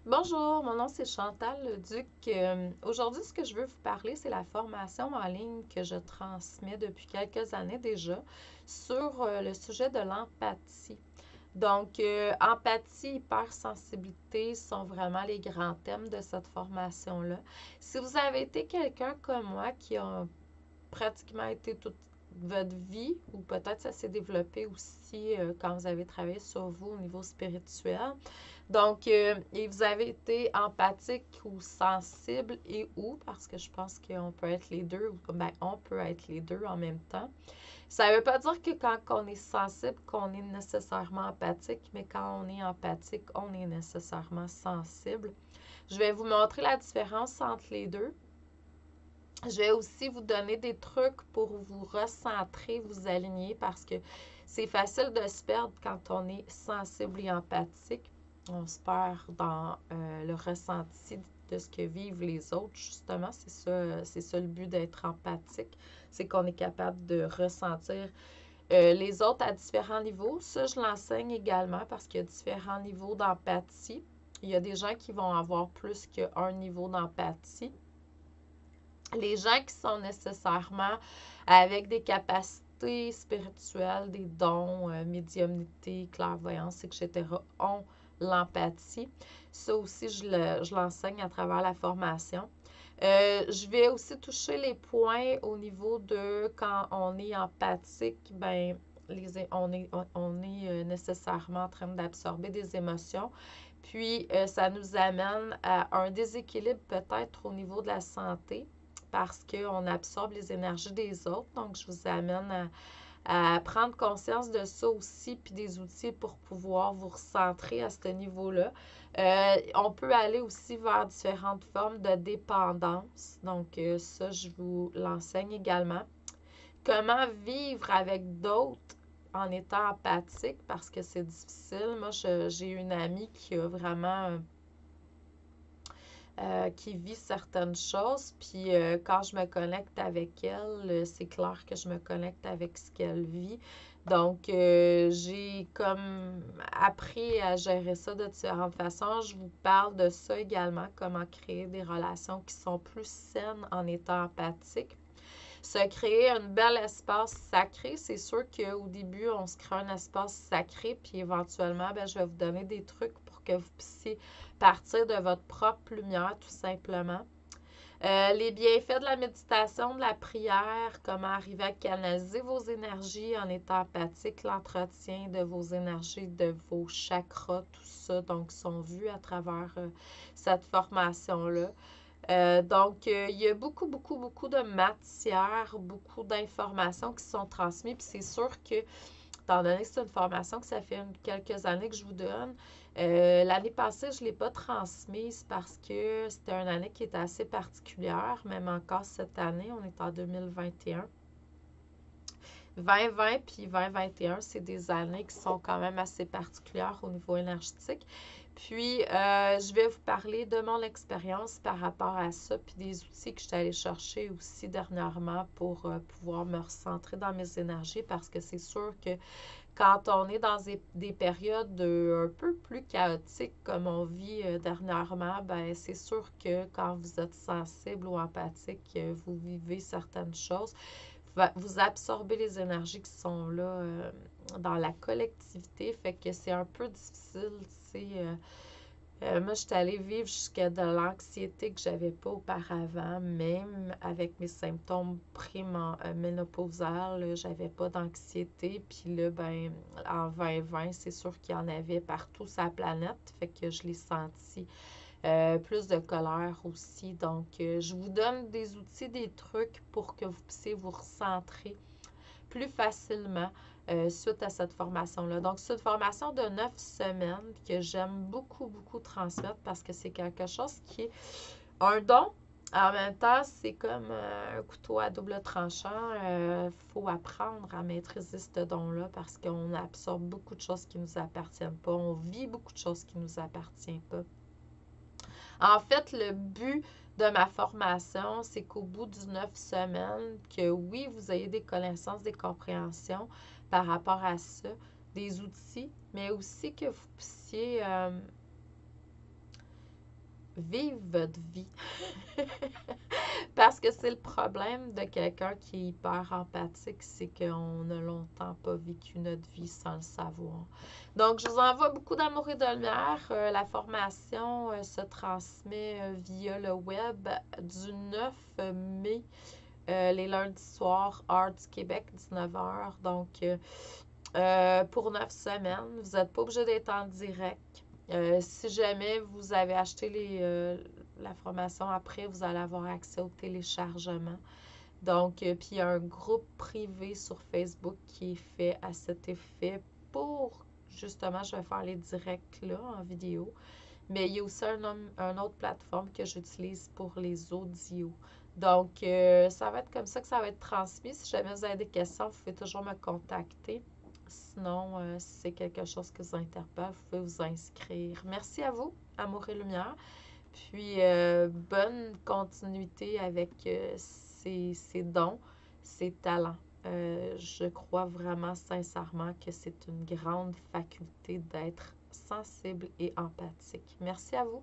Bonjour, mon nom c'est Chantal Leduc. Aujourd'hui, ce que je veux vous parler, c'est la formation en ligne que je transmets depuis quelques années déjà sur le sujet de l'empathie. Donc, empathie, hypersensibilité sont vraiment les grands thèmes de cette formation-là. Si vous avez été quelqu'un comme moi qui a pratiquement été toute votre vie, ou peut-être ça s'est développé aussi quand vous avez travaillé sur vous au niveau spirituel. Donc, et vous avez été empathique ou sensible et ou, parce que je pense qu'on peut être les deux, ou ben, on peut être les deux en même temps. Ça ne veut pas dire que quand on est sensible, qu'on est nécessairement empathique, mais quand on est empathique, on est nécessairement sensible. Je vais vous montrer la différence entre les deux. Je vais aussi vous donner des trucs pour vous recentrer, vous aligner, parce que c'est facile de se perdre quand on est sensible et empathique. On se perd dans le ressenti de ce que vivent les autres, justement. C'est ça le but d'être empathique. C'est qu'on est capable de ressentir les autres à différents niveaux. Ça, je l'enseigne également parce qu'il y a différents niveaux d'empathie. Il y a des gens qui vont avoir plus qu'un niveau d'empathie. Les gens qui sont nécessairement avec des capacités spirituelles, des dons, médiumnité, clairvoyance, etc., ont l'empathie. Ça aussi, je l'enseigne à travers la formation. Je vais aussi toucher les points au niveau de quand on est empathique, ben, on est nécessairement en train d'absorber des émotions. Puis, ça nous amène à un déséquilibre peut-être au niveau de la santé parce qu'on absorbe les énergies des autres. Donc, je vous amène à prendre conscience de ça aussi, puis des outils pour pouvoir vous recentrer à ce niveau-là. On peut aller aussi vers différentes formes de dépendance. Donc, ça, je vous l'enseigne également. Comment vivre avec d'autres en étant empathique, parce que c'est difficile. Moi, j'ai une amie qui a vraiment qui vit certaines choses. Puis quand je me connecte avec elle, c'est clair que je me connecte avec ce qu'elle vit. Donc, j'ai comme appris à gérer ça de différentes façons. Je vous parle de ça également, comment créer des relations qui sont plus saines en étant empathique. Se créer un bel espace sacré, c'est sûr qu'au début, on se crée un espace sacré, puis éventuellement, ben, je vais vous donner des trucs pour que vous puissiez partir de votre propre lumière, tout simplement. Les bienfaits de la méditation, de la prière, comment arriver à canaliser vos énergies en étant empathique, l'entretien de vos énergies, de vos chakras, tout ça, donc, sont vus à travers cette formation-là. Il y a beaucoup, beaucoup, beaucoup de matière, beaucoup d'informations qui sont transmises. Puis c'est sûr que, étant donné que c'est une formation que ça fait quelques années que je vous donne, l'année passée, je ne l'ai pas transmise parce que c'était une année qui était assez particulière. Même encore cette année, on est en 2021. 2020 puis 2021, c'est des années qui sont quand même assez particulières au niveau énergétique. Puis, je vais vous parler de mon expérience par rapport à ça, puis des outils que je suis allée chercher aussi dernièrement pour pouvoir me recentrer dans mes énergies, parce que c'est sûr que quand on est dans des périodes un peu plus chaotiques comme on vit dernièrement, ben c'est sûr que quand vous êtes sensible ou empathique, vous vivez certaines choses. Vous absorbez les énergies qui sont là dans la collectivité, fait que c'est un peu difficile, tu sais. Moi, je suis allée vivre jusqu'à de l'anxiété que j'avais pas auparavant, même avec mes symptômes préménopausales, j'avais pas d'anxiété. Puis là, ben, en 2020, c'est sûr qu'il y en avait partout sur la planète, fait que je l'ai senti. Plus de colère aussi. Donc, je vous donne des outils, des trucs pour que vous puissiez vous recentrer plus facilement suite à cette formation-là. Donc, c'est une formation de 9 semaines que j'aime beaucoup, beaucoup transmettre parce que c'est quelque chose qui est un don. En même temps, c'est comme un couteau à double tranchant. Il faut apprendre à maîtriser ce don-là parce qu'on absorbe beaucoup de choses qui ne nous appartiennent pas. On vit beaucoup de choses qui ne nous appartiennent pas. En fait, le but de ma formation, c'est qu'au bout du 9 semaines, que oui, vous ayez des connaissances, des compréhensions par rapport à ça, des outils, mais aussi que vous puissiez vivre votre vie. Parce que c'est le problème de quelqu'un qui est hyper empathique, c'est qu'on n'a longtemps pas vécu notre vie sans le savoir. Donc, je vous envoie beaucoup d'amour et de lumière. La formation se transmet via le web du 9 mai, les lundis soirs, heure du Québec, 19h. Donc, pour 9 semaines, vous n'êtes pas obligé d'être en direct. Si jamais vous avez acheté la formation après, vous allez avoir accès au téléchargement. Donc, puis il y a un groupe privé sur Facebook qui est fait à cet effet pour, justement, je vais faire les directs là en vidéo. Mais il y a aussi une autre plateforme que j'utilise pour les audios. Donc, ça va être comme ça que ça va être transmis. Si jamais vous avez des questions, vous pouvez toujours me contacter. Sinon, si c'est quelque chose qui vous interpelle, vous pouvez vous inscrire. Merci à vous, Amour et Lumière. Puis, bonne continuité avec ces dons, ces talents. Je crois vraiment sincèrement que c'est une grande faculté d'être sensible et empathique. Merci à vous.